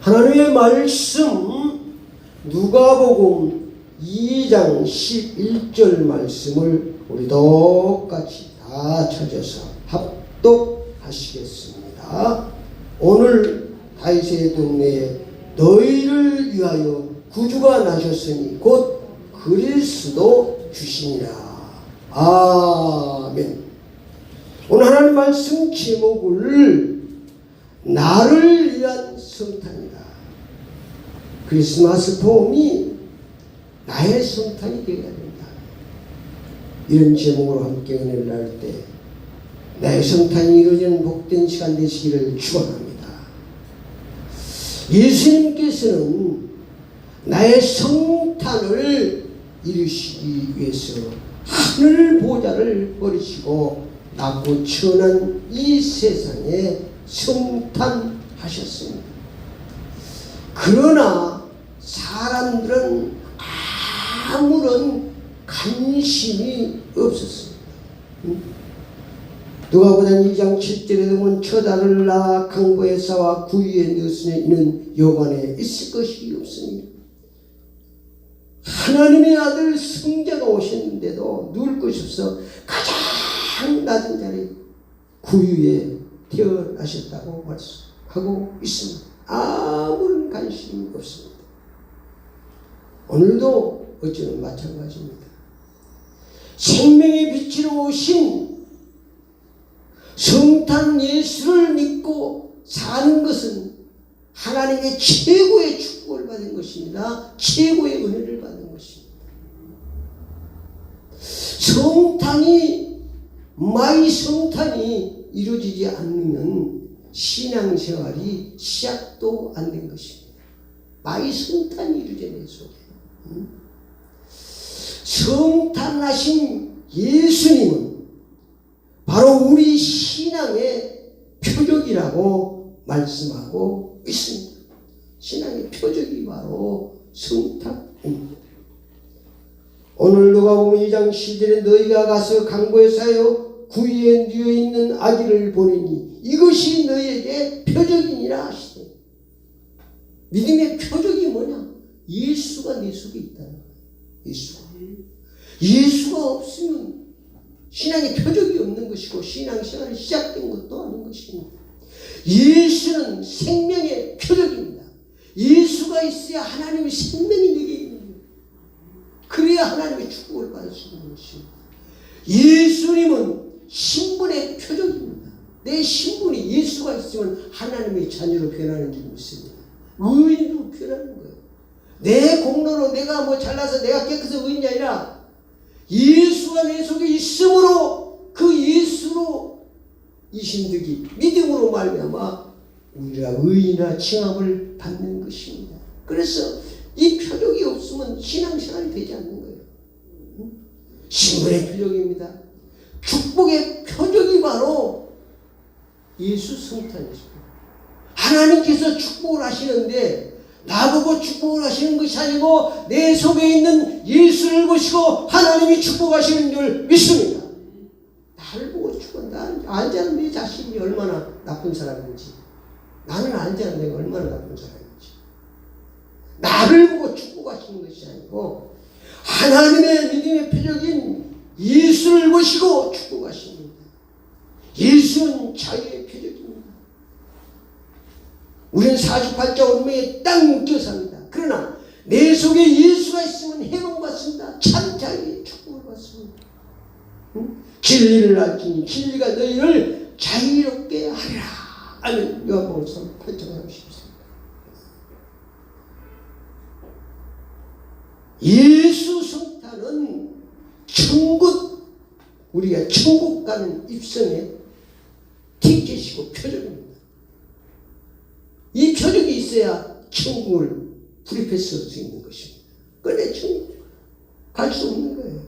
하나님의 말씀 누가복음 2장 11절 말씀을 우리 똑같이 다 찾아서 합독하시겠습니다. 오늘 다윗의 동네에 너희를 위하여 구주가 나셨으니 곧 그리스도 주시니라. 아멘. 오늘 하나님 말씀 제목을 나를 위한 성탄이다. 크리스마스 봄이 나의 성탄이 되어야 된다. 이런 제목으로 함께 은혜를 나눌 때 나의 성탄이 이루어지는 복된 시간 되시기를 축원합니다. 예수님께서는 나의 성탄을 이루시기 위해서 하늘 보좌를 버리시고 낮고 천한 이 세상에 성탄하셨습니다. 그러나 사람들은 아무런 관심이 없었습니다. 누가복음 2장 7절에 보면 처자를 낳아 강보에 싸와 구유에 넣으시는 여관에 있을 것이 없습니다. 하나님의 아들 성자가 오셨는데도 누울 것이 없어 가장 낮은 자리 구유에 태어나셨다고 말씀하고 있습니다. 아무런 관심이 없습니다. 오늘도 어쩌면 마찬가지입니다. 생명의 빛으로 오신 성탄 예수를 믿고 사는 것은 하나님의 최고의 축복을 받은 것입니다. 최고의 은혜를 받은 것입니다. 마이 성탄이 이루어지지 않으면 신앙생활이 시작도 안 된 것입니다. 마이 성탄이 이루어져야 내 속에. 성탄하신 예수님은 바로 우리 신앙의 표적이라고 말씀하고 있습니다. 신앙의 표적이 바로 성탄입니다. 오늘 누가복음 2장 10절에 너희가 가서 강보에 싸여 구유에 누워 있는 아기를 보내니 이것이 너희에게 표적이니라 하시되, 믿음의 표적이 뭐냐? 예수가 내 속에 있다는 거예요. 예수가 없으면 신앙의 표적이 없는 것이고 신앙생활이 시작된 것도 아닌 것입니다. 예수는 생명의 표적입니다. 예수가 있어야 하나님의 생명이 내게 있는 거예요. 그래야 하나님의 축복을 받을 수 있는 것입니다. 예수님은 신분의 표적입니다. 내 신분이 예수가 있으면 하나님의 자녀로 변하는 줄 믿습니다. 의인으로 변하는 거예요. 내 공로로 내가 뭐 잘나서 내가 깨끗해서 의인이 아니라 예수가 내 속에 있으므로 그 예수로 이 신득이 믿음으로 말미암아 우리가 의인이라 칭함을 받는 것입니다. 그래서 이 표적이 없으면 신앙생활이 되지 않는 거예요. 신분의 표적입니다. 축복의 표적이 바로 예수 성탄이십니다. 하나님께서 축복을 하시는데 나보고 축복을 하시는 것이 아니고 내 속에 있는 예수를 보시고 하나님이 축복하시는 줄 믿습니다. 나를 보고 축복한다. 알지 않은 내 자신이 얼마나 나쁜 사람인지, 나는 알지 않은 내가 얼마나 나쁜 사람인지, 나를 보고 축복하시는 것이 아니고 하나님의 믿음의 표적인 예수를 보시고 축복하십니다. 예수는 자유의 표적입니다. 우리는 48자 운명에 딱 묶여 삽니다. 그러나 내 속에 예수가 있으면 해방받습니다. 참 자유의 축복을 받습니다. 진리를 알지니 진리가 너희를 자유롭게 하리라. 아멘. 요한복음 8장 30절. 예수 성탄은 천국, 우리가 천국 가는 입성의 티켓이고 표적입니다. 이 표적이 있어야 천국을 불입해서 올 수 있는 것입니다. 그런데 천국 갈 수 없는 거예요.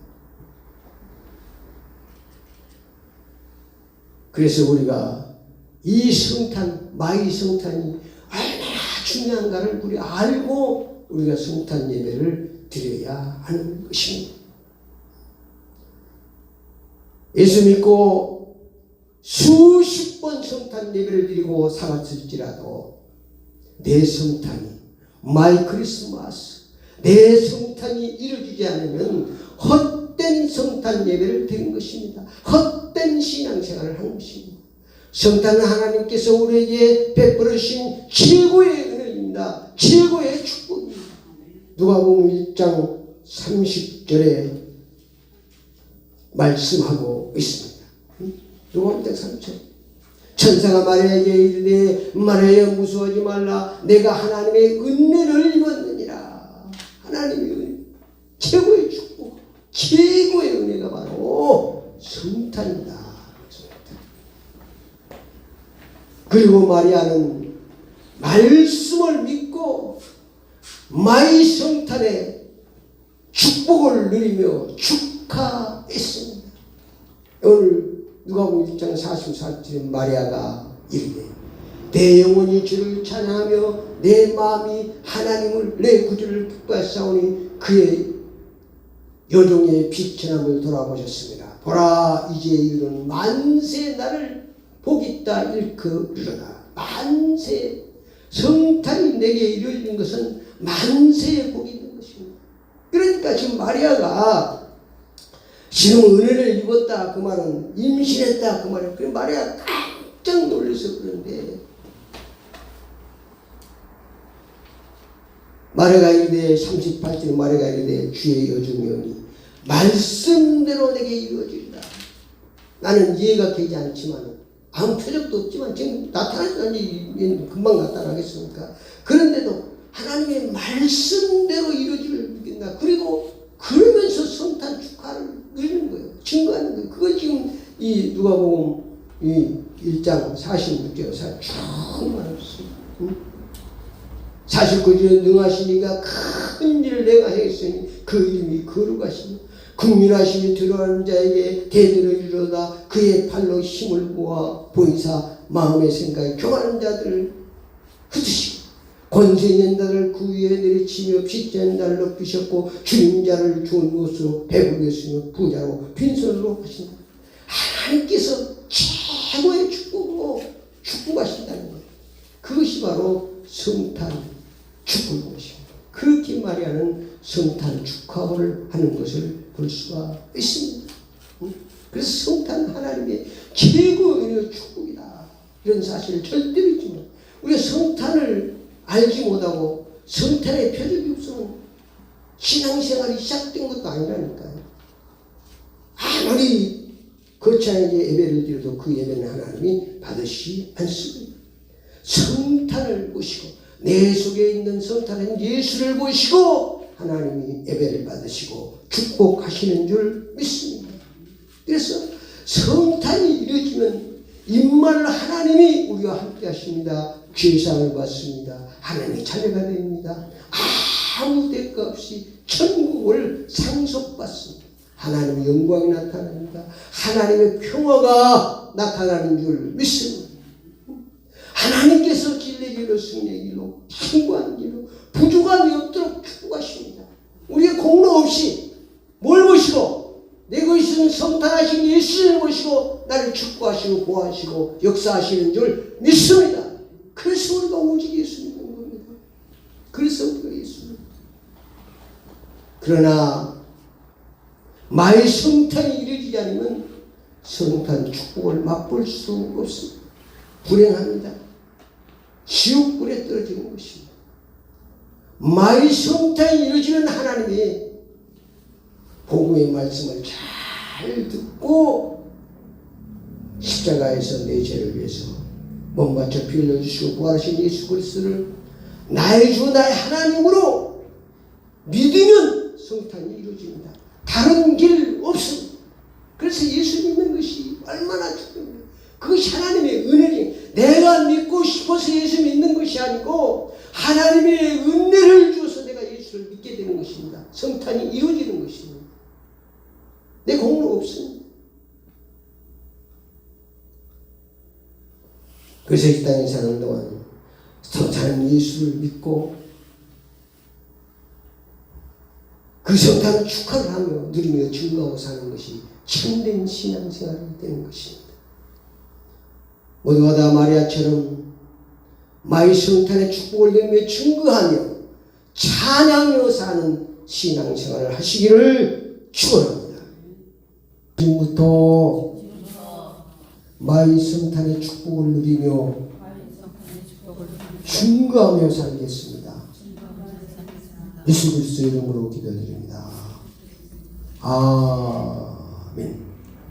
그래서 우리가 이 성탄, 마이 성탄이 얼마나 중요한가를 우리 알고 우리가 성탄 예배를 드려야 하는 것입니다. 예수 믿고 수십 번 성탄 예배를 드리고 살았을지라도 내 성탄이, 마이 크리스마스, 내 성탄이 이루어지지 않으면 헛된 성탄 예배를 드린 것입니다. 헛된 신앙생활을 한 것입니다. 성탄은 하나님께서 우리에게 베풀으신 최고의 은혜입니다. 최고의 축복입니다. 누가복음 1장 30절에 말씀하고 있습니다. 누가복음 1장 30절. 천사가 마리아에게 이르되 마리아여 무서워하지 말라. 내가 하나님의 은혜를 입었느니라. 하나님의 은혜, 최고의 축복, 최고의 은혜가 바로 성탄이다. 그리고 마리아는 말씀을 믿고 마이 성탄의 축복을 누리며 축하했습니다. 오늘 누가복음 1장 44절에 마리아가 이르되 내 영혼이 주를 찬양하며 내 마음이 하나님을 내 구주를 기뻐하사오니 그의 여종의 비천함을 돌아보셨습니다. 보라 이제 이르는 만세 나를 복있다 일컬으로다. 만세, 성탄이 내게 이루어진 것은 만세의 복이 있는 것입니다. 그러니까 지금 마리아가 지금 은혜를 입었다 그 말은 임신했다 그 말은 그 마리아가 깜짝 놀라서 그런데 마리아가 이르되 38절에 마리아가 이르되 주의 여종이오니 말씀대로 내게 이루어지리라. 나는 이해가 되지 않지만 아무 표적도 없지만 지금 나타나지 금방 나타나겠습니까? 그런데도 하나님의 말씀대로 이루어지를 믿는다. 그리고 그러면서 성탄 축하를 누리는 거예요. 증거하는 거예요. 그걸 지금 이 누가복음 이 1장 46절에 쭉 말했습니다. 사실 그 중에 능하시니가 큰 일을 내가 행했으니 그 이름이 거룩하시니 국민하심이 들어가는 자에게 대들어 이르러다. 그의 팔로 힘을 모아 보이사 마음의 생각에 교만한 자들을 흩으시고 권세 있는 자를 그 위에 내리치며 빚진 자를 높이셨고 주인 자를 좋은 것으로 배부르게 했으며 부자로 빈손으로 하신다. 하나님께서 최고의 축복으로 축복하신다는 거예요. 그것이 바로 성탄 축복인 것입니다. 그렇게 마리아는 성탄 축하를 하는 것을 볼 수가 있습니다. 그래서 성탄 하나님의 최고의 축복이다. 이런 사실을 절대로 잊지 마. 우리가 성탄을 알지 못하고 성탄의 표적이 없으면 신앙생활이 시작된 것도 아니라니까요. 아무리 거창하게 예배를 드려도 그 예배는 하나님이 받으시지 않습니다. 성탄을 보시고 내 속에 있는 성탄은 예수를 보시고 하나님이 예배를 받으시고 축복하시는 줄 믿습니다. 그래서 성탄이 이루어지면 임마를 하나님이 우리와 함께 하십니다. 죄사함을 받습니다. 하나님의 자녀가 됩니다. 아무 대가 없이 천국을 상속받습니다. 하나님의 영광이 나타납니다. 하나님의 평화가 나타나는 줄 믿습니다. 하나님께서 진리의 길로 승리의 길로 신고하는 길로 부족함이 없도록 축복하십니다. 우리의 공로 없이 뭘 보시고 내가 있으면 성탄하신 예수를 보시고 나를 축복하시고 보호하시고 역사하시는 줄 믿습니다. 그래서 우리가 오직 예수 믿는 겁니다. 그래서 우리가 예수 믿는 겁니다. 그러나 마의 성탄이 이루어지지 않으면 성탄 축복을 맛볼 수 없습니다. 불행합니다. 지옥불에 떨어지는 것입니다. 마의 성탄이 이루어지는 하나님이 복음의 말씀을 잘 듣고 십자가에서 내 죄를 위해서 몸 바쳐 피 흘려주시고 부활하신 예수 그리스도를 나의 주 나의 하나님으로 믿으면 성탄이 이루어집니다. 다른 길 없습니다. 그래서 예수 믿는 것이 얼마나 중요합니다. 그것이 하나님의 은혜지. 내가 믿고 싶어서 예수 믿는 것이 아니고 하나님의 은혜를 주어서 내가 예수를 믿게 되는 것입니다. 성탄이 이루어지는 것입니다. 내 공로 없습니다. 그래서 이 땅에 사는 동안 성탄은 예수를 믿고 그 성탄을 축하를 하며 누리며 증거하고 사는 것이 참된 신앙생활이 되는 것입니다. 모두가 다 마리아처럼 마이성탄의 축복을 누리며 증거하며 찬양하며 사는 신앙생활을 하시기를 축원합니다. 지금부터 마이성탄의 축복을 누리며 증거하며 살겠습니다. 예수 그리스도의 이름으로 기도드립니다. 아멘.